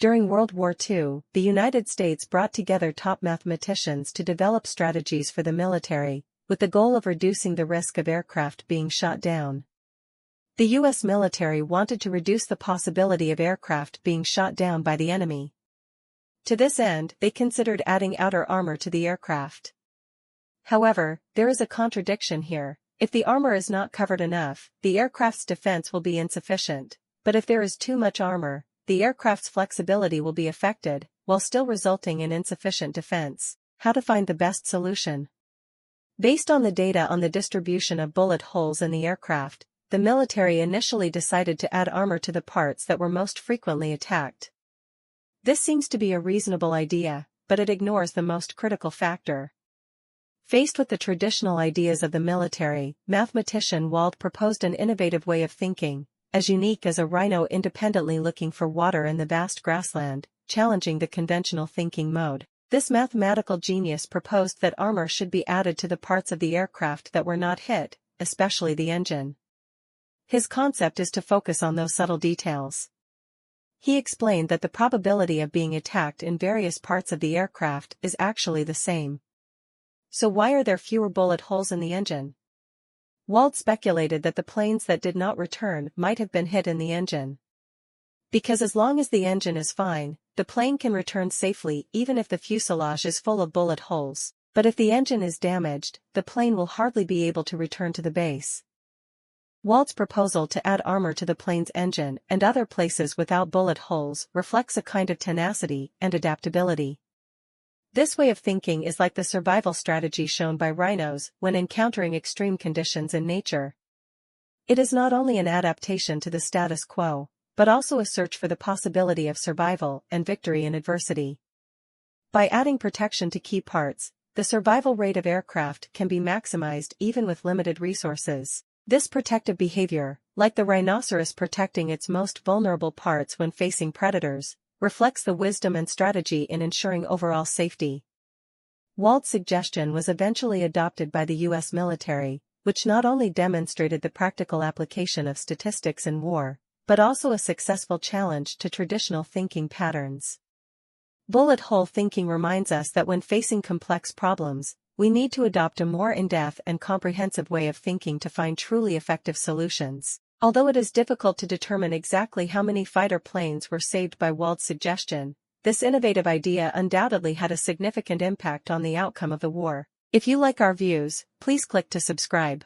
During World War II, the United States brought together top mathematicians to develop strategies for the military, with the goal of reducing the risk of aircraft being shot down. The U.S. military wanted to reduce the possibility of aircraft being shot down by the enemy. To this end, they considered adding outer armor to the aircraft. However, there is a contradiction here. If the armor is not covered enough, the aircraft's defense will be insufficient, but if there is too much armor, the aircraft's flexibility will be affected, while still resulting in insufficient defense. How to find the best solution? Based on the data on the distribution of bullet holes in the aircraft, the military initially decided to add armor to the parts that were most frequently attacked. This seems to be a reasonable idea, but it ignores the most critical factor. Faced with the traditional ideas of the military, mathematician Wald proposed an innovative way of thinking, as unique as a rhino independently looking for water in the vast grassland, challenging the conventional thinking mode. This mathematical genius proposed that armor should be added to the parts of the aircraft that were not hit, especially the engine. His concept is to focus on those subtle details. He explained that the probability of being attacked in various parts of the aircraft is actually the same. So why are there fewer bullet holes in the engine? Wald speculated that the planes that did not return might have been hit in the engine. Because as long as the engine is fine, the plane can return safely even if the fuselage is full of bullet holes. But if the engine is damaged, the plane will hardly be able to return to the base. Wald's proposal to add armor to the plane's engine and other places without bullet holes reflects a kind of tenacity and adaptability. This way of thinking is like the survival strategy shown by rhinos when encountering extreme conditions in nature. It is not only an adaptation to the status quo, but also a search for the possibility of survival and victory in adversity. By adding protection to key parts, the survival rate of aircraft can be maximized even with limited resources. This protective behavior, like the rhinoceros protecting its most vulnerable parts when facing predators, reflects the wisdom and strategy in ensuring overall safety. Wald's suggestion was eventually adopted by the U.S. military, which not only demonstrated the practical application of statistics in war, but also a successful challenge to traditional thinking patterns. Bullet hole thinking reminds us that when facing complex problems, we need to adopt a more in-depth and comprehensive way of thinking to find truly effective solutions. Although it is difficult to determine exactly how many fighter planes were saved by Wald's suggestion, this innovative idea undoubtedly had a significant impact on the outcome of the war. If you like our views, please click to subscribe.